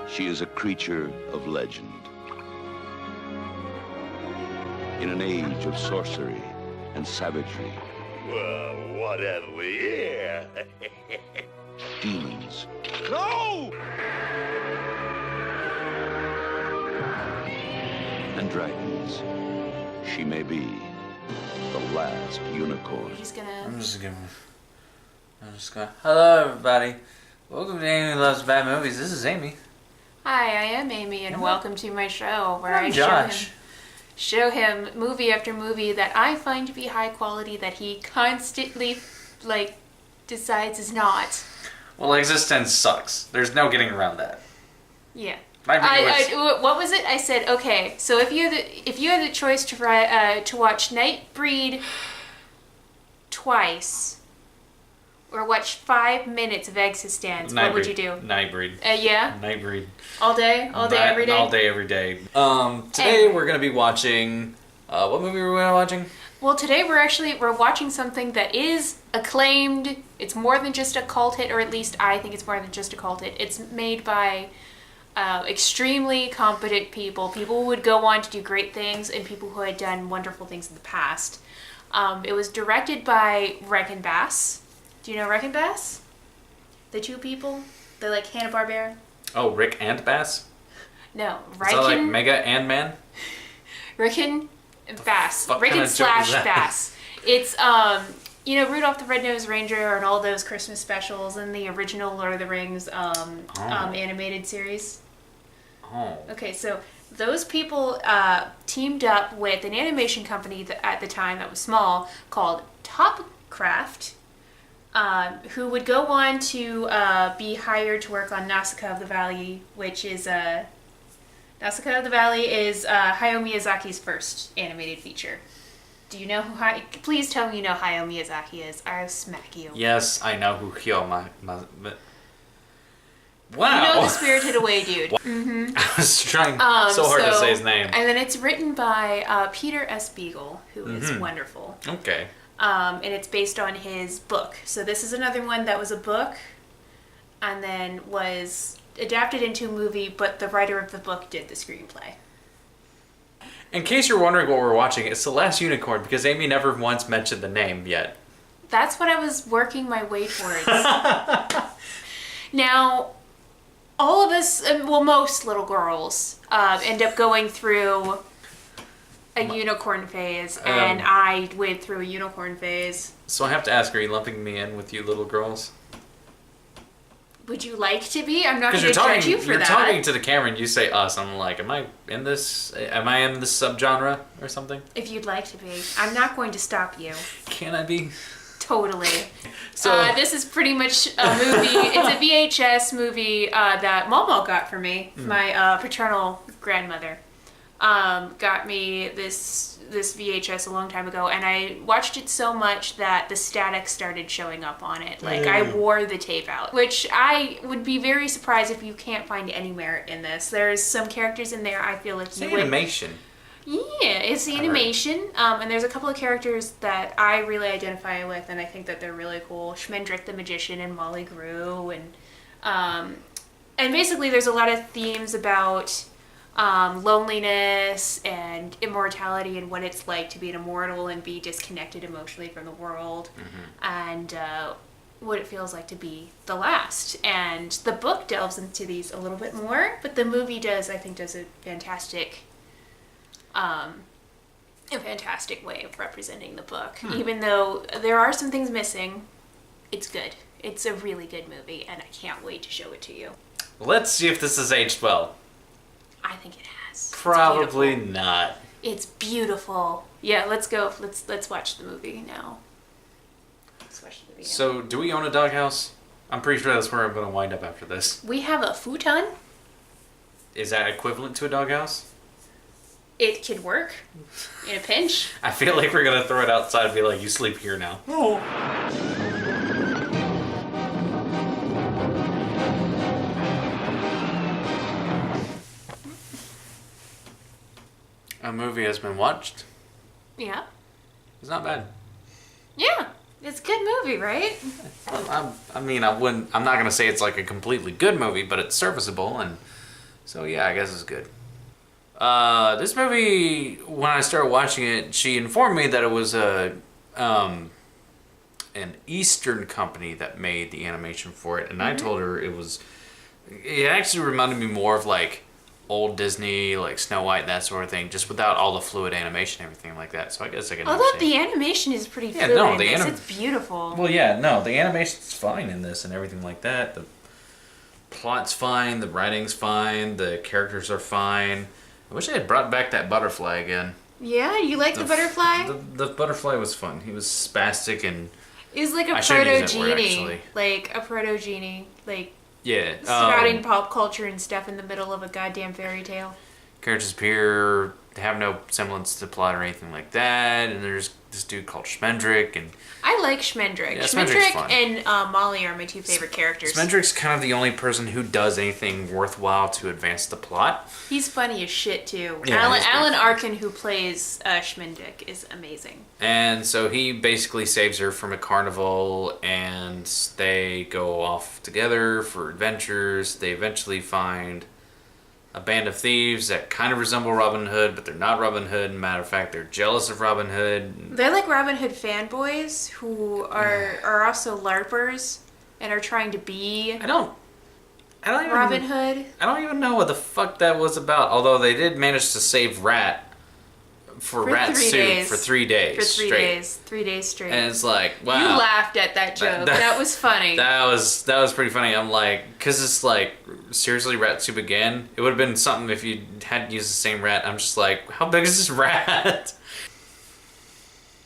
She is a creature of legend. In an age of sorcery and savagery. Well, what have we here? Demons. No! And dragons. She may be the last unicorn. I'm just gonna. Hello, everybody. Welcome to Amy Loves Bad Movies. This is Amy. Hi, I am Amy, and welcome to my show where I'm I Josh. show him movie after movie that I find to be high quality that he constantly, decides is not. Well, Existence sucks. There's no getting around that. Yeah. My What was it? I said, okay, so if you had the choice to watch Nightbreed twice, or watch 5 minutes of Existence, what would you do? Nightbreed. Yeah? Nightbreed. All day? All day, every day? All day, every day. Today we're going to be watching... what movie were we watching? Well, today we're watching something that is acclaimed. It's more than just a cult hit, or at least I think it's more than just a cult hit. It's made by extremely competent people who would go on to do great things, and people who had done wonderful things in the past. It was directed by Rick and Bass. Do you know Rick and Bass? The two people? They're like Hanna-Barbera. Oh, Rick and Bass? No, Rick. Is that like Mega and Man? Rick and Bass. Rick and slash Bass. It's Rudolph the Red-Nosed Reindeer and all those Christmas specials and the original Lord of the Rings animated series. Oh. Okay, so those people teamed up with an animation company at the time that was small called Topcraft, who would go on to be hired to work on Nausicaa of the Valley, which is Nausicaa of the Valley is Hayao Miyazaki's first animated feature. Do you know who please tell me you know Hayao Miyazaki is. I'll smack you. Yes, I know who Wow. You know the Spirited Away dude. Mm-hmm. I was trying so hard to say his name. And then it's written by Peter S. Beagle, who is wonderful. Okay. And it's based on his book. So this is another one that was a book and then was adapted into a movie, but the writer of the book did the screenplay. In case you're wondering what we're watching, it's The Last Unicorn, because Amy never once mentioned the name yet. That's what I was working my way towards. Now, all of us, most little girls, end up going through a unicorn phase, and I went through a unicorn phase. So I have to ask, are you lumping me in with you little girls? Would you like to be? I'm not going to judge you for that. You're talking to the camera and you say us. I'm like, am I in this subgenre or something? If you'd like to be. I'm not going to stop you. Can I be? Totally. So this is pretty much a movie. It's a VHS movie that Momo got for me. My paternal grandmother got me this VHS a long time ago, and I watched it so much that the static started showing up on it. I wore the tape out, which I would be very surprised if you can't find any merit in this. There's some characters in there I feel like it's animation. Yeah, it's the animation, and there's a couple of characters that I really identify with, and I think that they're really cool. Schmendrick the Magician and Molly Grew, and basically there's a lot of themes about loneliness and immortality and what it's like to be an immortal and be disconnected emotionally from the world, and what it feels like to be the last. And the book delves into these a little bit more, but the movie does a fantastic way of representing the book. Even though there are some things missing, it's good. It's a really good movie, and I can't wait to show it to you. Let's see if this is aged well. I think it has. Probably not. It's beautiful. Yeah, let's go. Let's watch the movie now. Let's watch the movie now. So, do we own a doghouse? I'm pretty sure that's where I'm going to wind up after this. We have a futon. Is that equivalent to a doghouse? It could work in a pinch. I feel like we're going to throw it outside and be like, you sleep here now. Oh. A movie has been watched. Yeah. It's not bad. Yeah. It's a good movie, right? I'm not going to say it's like a completely good movie, but it's serviceable, and so yeah, I guess it's good. This movie, when I started watching it, she informed me that it was an Eastern company that made the animation for it, and I told her it actually reminded me more of like old Disney, like Snow White, that sort of thing, just without all the fluid animation and everything like that. So I guess I can Although understand. the animation is pretty fluid in this. It's beautiful. Well, yeah, no, the animation's fine in this and everything like that. The plot's fine, the writing's fine, the characters are fine. I wish I had brought back that butterfly again. Yeah, you like the butterfly? The butterfly was fun. He was spastic and... It was like a proto-genie. Like a proto-genie. Like... Yeah. Spouting pop culture and stuff in the middle of a goddamn fairy tale. Characters appear, they have no semblance to plot or anything like that, and there's this dude called Schmendrick, and... I like Schmendrick. Yeah, Schmendrick and Molly are my two favorite characters. Schmendrick's kind of the only person who does anything worthwhile to advance the plot. He's funny as shit, too. Yeah, Alan Arkin, who plays Schmendrick, is amazing. And so he basically saves her from a carnival, and they go off together for adventures. They eventually find a band of thieves that kind of resemble Robin Hood, but they're not Robin Hood. Matter of fact, they're jealous of Robin Hood. They're like Robin Hood fanboys who are also LARPers and are trying to be Robin Hood. I don't even know what the fuck that was about, although they did manage to save Rat for Rat Suit for 3 days straight. 3 days straight. And it's like, wow. You laughed at that joke. That was funny. That was pretty funny. I'm like, because it's like, seriously, rat soup again? It would have been something if you hadn't used the same rat. I'm just like, how big is this rat?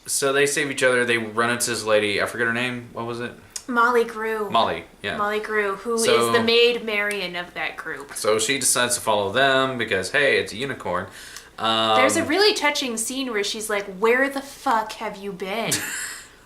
So they save each other. They run into this lady. I forget her name. What was it? Molly Grew. Molly, yeah. Molly Grew, who is the maid Marian of that group. So she decides to follow them because, hey, it's a unicorn. There's a really touching scene where she's like, where the fuck have you been?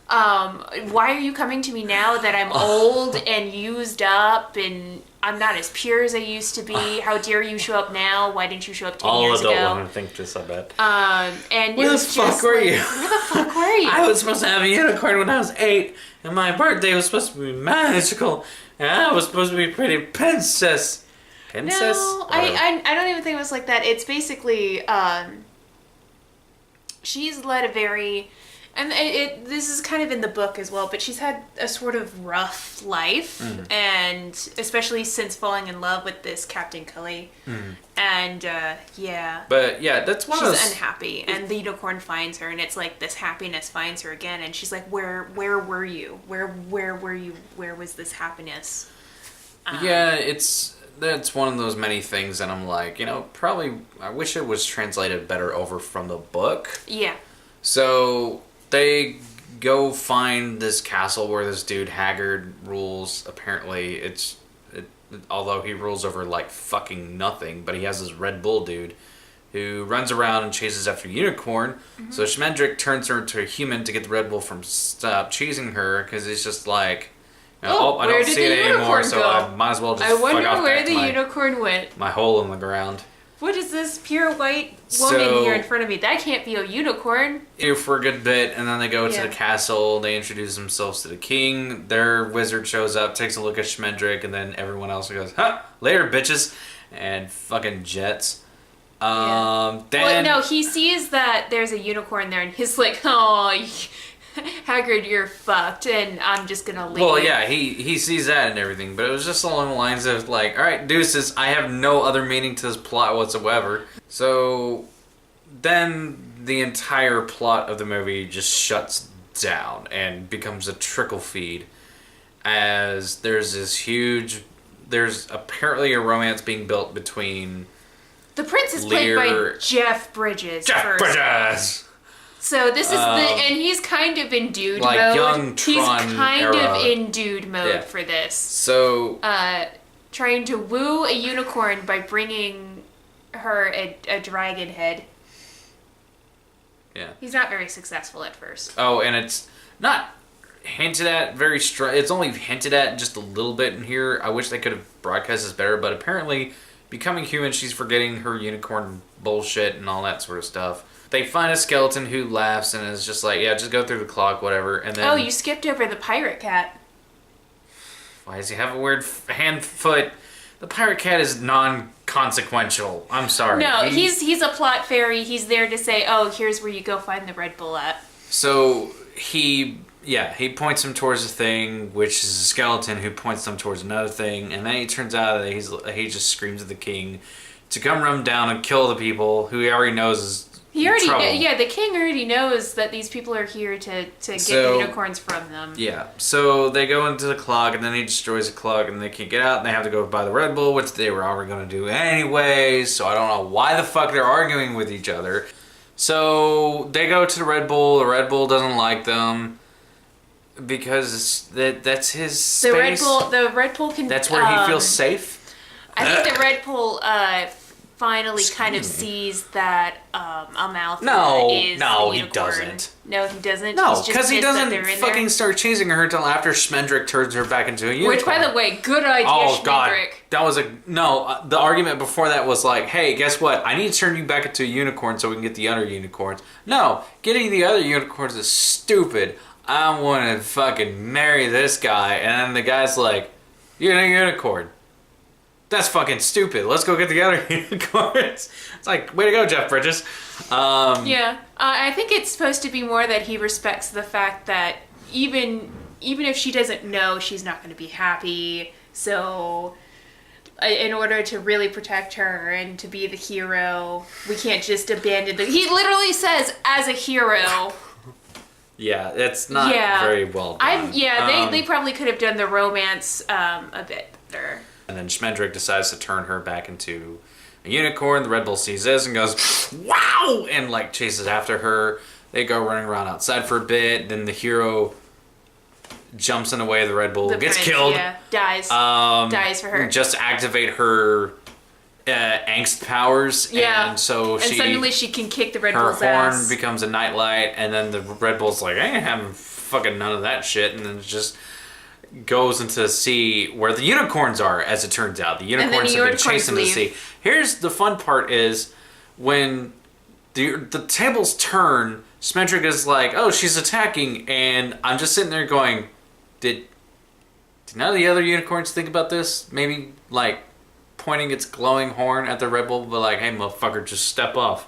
Why are you coming to me now that I'm old and used up and I'm not as pure as I used to be? How dare you show up now? Why didn't you show up 10 years ago? All adult women think this, I bet. And where the fuck were you? Where the fuck were you? I was supposed to have a unicorn when I was 8, and my birthday was supposed to be magical, and I was supposed to be a pretty princess. Princess? No, I don't even think it was like that. It's basically, she's led a very, and this is kind of in the book as well, but she's had a sort of rough life, and especially since falling in love with this Captain Cully, and yeah. But yeah, that's one of those... She's unhappy, and the unicorn finds her, and it's like this happiness finds her again, and she's like, where were you? Where were you? Where was this happiness? Yeah, that's one of those many things that I'm like, probably I wish it was translated better over from the book. Yeah. So they go find this castle where this dude Haggard rules. Apparently, although he rules over like fucking nothing, but he has this Red Bull dude who runs around and chases after a unicorn. So Schmendrick turns her into a human to get the Red Bull from stop chasing her because he's just like... I don't see it anymore, so I might as well just fuck off back to I wonder where the unicorn went. My hole in the ground. What is this pure white woman here in front of me? That can't be a unicorn. Here for a good bit, and then they go to the castle. They introduce themselves to the king. Their wizard shows up, takes a look at Schmendrick, and then everyone else goes, "Huh, later, bitches," and fucking jets. Then... Well, no, he sees that there's a unicorn there, and he's like, "Oh, Hagrid, you're fucked," and I'm just gonna leave. Well, yeah, he sees that and everything, but it was just along the lines of like, all right, deuces, I have no other meaning to this plot whatsoever. So then the entire plot of the movie just shuts down and becomes a trickle feed as there's apparently a romance being built between The prince is played by Jeff Bridges. Bridges! So this is and he's kind of in dude like mode. Young Tron he's kind era. of in dude mode for this. So trying to woo a unicorn by bringing her a dragon head. Yeah. He's not very successful at first. Oh, and it's not hinted at very strong. It's only hinted at just a little bit in here. I wish they could have broadcast this better, but apparently becoming human, she's forgetting her unicorn bullshit and all that sort of stuff. They find a skeleton who laughs and is just like, yeah, just go through the clock, whatever. And then, oh, you skipped over the pirate cat. Why does he have a weird hand foot? The pirate cat is non-consequential. I'm sorry. No, he's a plot fairy. He's there to say, oh, here's where you go find the Red Bull at. So he points him towards a thing, which is a skeleton who points them towards another thing, and then it turns out that he just screams at the king to come run down and kill the people who he already knows is the king already knows that these people are here to get the unicorns from them. Yeah, so they go into the clock, and then he destroys the clock, and they can't get out, and they have to go buy the Red Bull, which they were already going to do anyways, so I don't know why the fuck they're arguing with each other. So they go to the Red Bull doesn't like them, because that's his space. The Red Bull can... That's where he feels safe? I think the Red Bull finally kind of sees that Amalthea is the unicorn. He doesn't. No, he doesn't. No, because he doesn't fucking start chasing her until after Schmendrick turns her back into a unicorn. Which, by the way, good idea, Schmendrick. God. That was the argument before that was like, hey, guess what? I need to turn you back into a unicorn so we can get the other unicorns. No, getting the other unicorns is stupid. I want to fucking marry this guy. And then the guy's like, you're a unicorn. That's fucking stupid. Let's go get the other unicorns. It's like, way to go, Jeff Bridges. I think it's supposed to be more that he respects the fact that even if she doesn't know, she's not going to be happy. So, in order to really protect her and to be the hero, we can't just abandon the... He literally says, as a hero... Yeah, it's not very well done. They probably could have done the romance a bit better. And then Schmendrick decides to turn her back into a unicorn. The Red Bull sees this and goes, wow! And like chases after her. They go running around outside for a bit. Then the hero jumps in the way of the Red Bull, gets killed. Yeah, dies. Dies for her. Just activate her angst powers. Yeah. And so suddenly she can kick the Red Bull's her horn ass. becomes a nightlight. And then the Red Bull's like, I ain't having fucking none of that shit. And then it just goes into the sea where the unicorns are, as it turns out. The unicorns have been chasing the sea. Here's the fun part is when the tables turn, Schmendrick is like, oh, she's attacking, and I'm just sitting there going, did none of the other unicorns think about this? Maybe like pointing its glowing horn at the Red Bull, but like, hey motherfucker, just step off.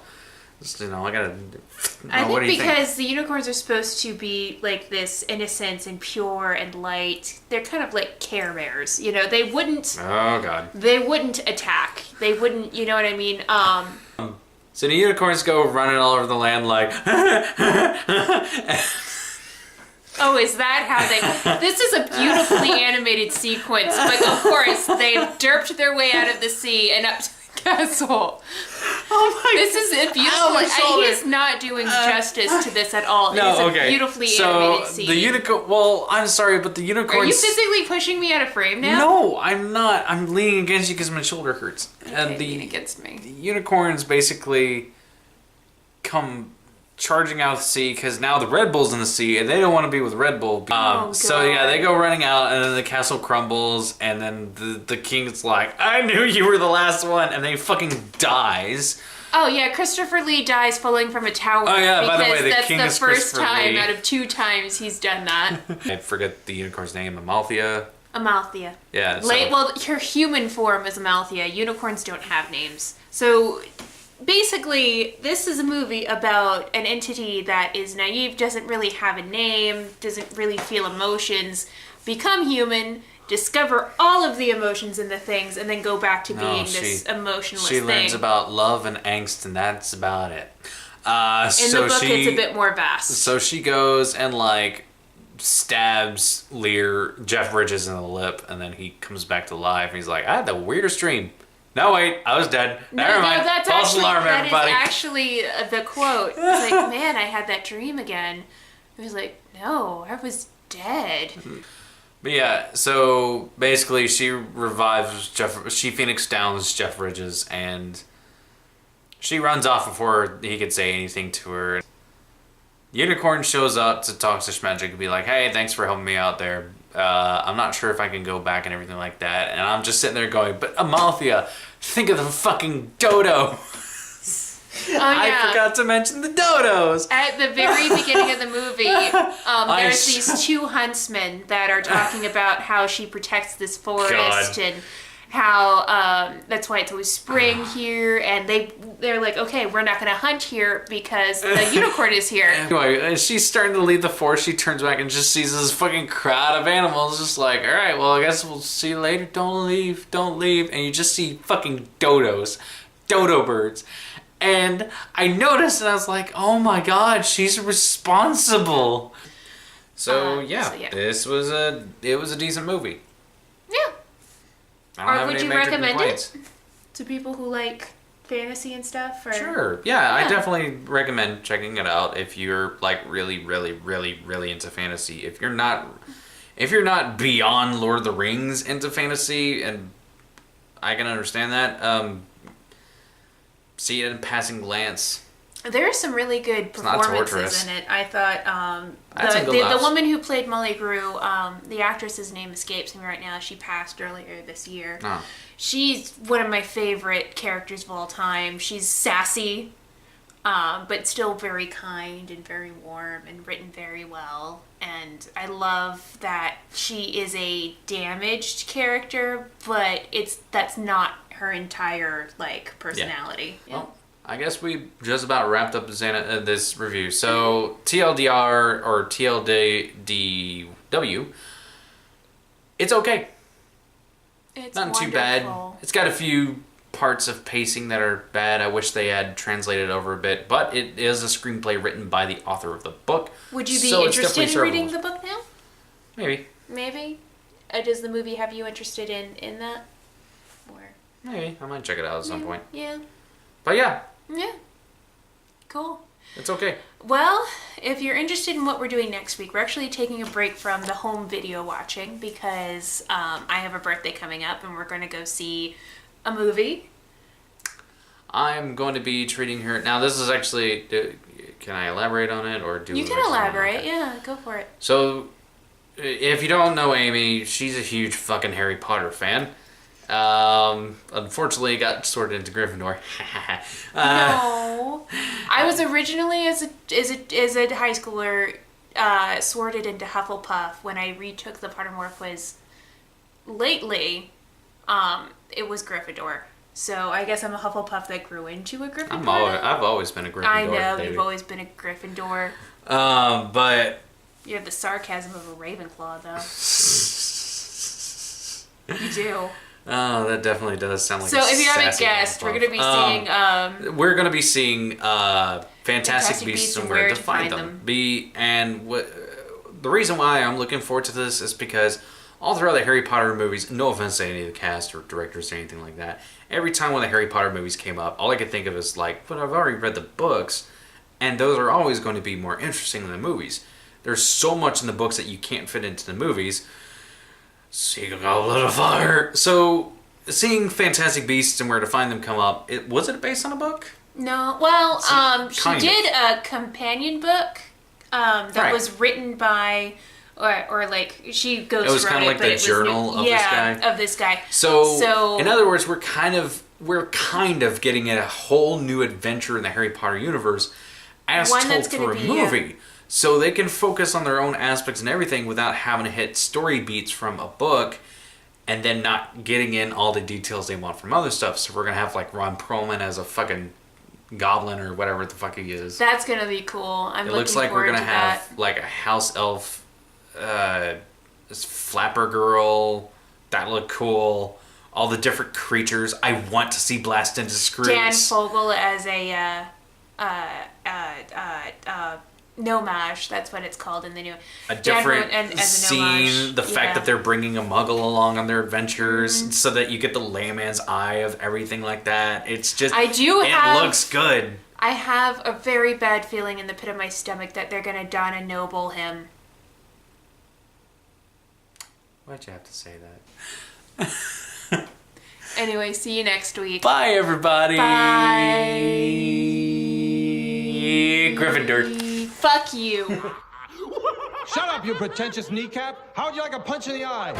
I think because the unicorns are supposed to be like this innocence and pure and light. They're kind of like Care Bears, They wouldn't. Oh God. They wouldn't attack. They wouldn't. You know what I mean? So the unicorns go running all over the land like. Oh, is that how they... This is a beautifully animated sequence, but of course they derped their way out of the sea and up to the castle. Oh my! This is a beautiful... He is not doing justice to this at all. It is a beautifully animated scene. The unicorn... Well, I'm sorry, but the unicorns... Are you physically pushing me out of frame now? No, I'm not. I'm leaning against you because my shoulder hurts. Okay, and lean against me. The unicorns basically come charging out of the sea because now the Red Bull's in the sea and they don't want to be with Red Bull. So yeah, they go running out and then the castle crumbles and then the king's like, I knew you were the last one, and then he fucking dies. Oh yeah, Christopher Lee dies falling from a tower. Oh yeah, by the way, that's king the is first time Lee. out of 2 times he's done that. I forget the unicorn's name, Amalthea. Amalthea. Yeah. Well, her human form is Amalthea. Unicorns don't have names. So basically, this is a movie about an entity that is naive, doesn't really have a name, doesn't really feel emotions, become human, discover all of the emotions and the things, and then go back to being this emotionless thing. She learns about love and angst, and that's about it. In the book, it's a bit more vast. So she goes and, like, stabs Jeff Bridges in the lip, and then he comes back to life, and he's like, I had the weirdest dream. No, wait, I was dead. Never mind. That's False actually, alarm, that everybody. is actually the quote. It's like, man, I had that dream again. It was like, no, I was dead. But yeah, so basically she revives she Phoenix Downs Jeff Bridges, and she runs off before he could say anything to her. Unicorn shows up to talk to Schmedrick and be like, hey, thanks for helping me out there. I'm not sure if I can go back and everything like that. And I'm just sitting there going, but Amalthea, think of the fucking dodo. I forgot to mention the dodos. At the very beginning of the movie, there's these two huntsmen that are talking about how she protects this forest and how that's why it's always spring here, and they're like, okay, we're not going to hunt here because the unicorn is here. Anyway, as she's starting to leave the forest, she turns back and just sees this fucking crowd of animals, just like, all right, well, I guess we'll see you later. Don't leave, and you just see fucking dodo birds. And I noticed, and I was like, oh my god, she's responsible. So this was a decent movie. Yeah. Or would you recommend it to people who like fantasy and stuff? Or? Sure. Yeah, I definitely recommend checking it out if you're like really, really, really, really into fantasy. If you're not beyond Lord of the Rings into fantasy, and I can understand that, see it in passing glance. There are some really good performances in it. I thought the woman who played Molly Grew, the actress's name escapes me right now. She passed earlier this year. Oh. She's one of my favorite characters of all time. She's sassy, but still very kind and very warm and written very well. And I love that she is a damaged character, but that's not her entire personality. Yeah. Well, I guess we just about wrapped up this review. So TLDR or TLDW, it's okay. It's not too bad. It's got a few parts of pacing that are bad. I wish they had translated over a bit, but it is a screenplay written by the author of the book. Would you be interested in reading the book now? Maybe. Does the movie have you interested in that? Or maybe. I might check it out at some point. Yeah. But yeah. Yeah. Cool. It's okay. Well, if you're interested in what we're doing next week, we're actually taking a break from the home video watching because I have a birthday coming up and we're going to go see a movie. I'm going to be treating her... Now, this is actually... Can I elaborate on it? Or do you can elaborate. Yeah, go for it. So, if you don't know Amy, she's a huge fucking Harry Potter fan. Unfortunately, got sorted into Gryffindor. No, I was originally as a high schooler sorted into Hufflepuff. When I retook the Pottermore quiz lately, it was Gryffindor. So I guess I'm a Hufflepuff that grew into a Gryffindor. I've always been a Gryffindor. I know baby. You've always been a Gryffindor. But you have the sarcasm of a Ravenclaw, though. You do. Oh, that definitely does sound like. So, if you haven't guessed, we're going to be seeing. We're going to be seeing Fantastic Beasts and Where to Find Them. The reason why I'm looking forward to this is because all throughout the Harry Potter movies, no offense to any of the cast or directors or anything like that, every time one of the Harry Potter movies came up, all I could think of is like, but I've already read the books, and those are always going to be more interesting than the movies. There's so much in the books that you can't fit into the movies. Seeing a Goblet of Fire. So, seeing Fantastic Beasts and Where to Find Them come up, was it based on a book? No. Well, she did a companion book that was written by, or like she ghostwrote it. It was kind of like the journal of this guy. Of this guy. So, in other words, we're kind of getting a whole new adventure in the Harry Potter universe as told through a movie. So they can focus on their own aspects and everything without having to hit story beats from a book and then not getting in all the details they want from other stuff. So we're going to have like Ron Perlman as a fucking goblin or whatever the fuck he is. That's going to be cool. It looks like we're going to have like a house elf, this flapper girl. That looked cool. All the different creatures. I want to see blast into screws. Dan Fogel as a Nomage, that's what it's called in the new. A different as a scene, nomage. the fact that they're bringing a muggle along on their adventures so that you get the layman's eye of everything like that. It's just, it looks good. I have a very bad feeling in the pit of my stomach that they're going to don a noble him. Why'd you have to say that? Anyway, see you next week. Bye, everybody. Bye. Gryffindor. Fuck you. Shut up, you pretentious kneecap! How'd you like a punch in the eye?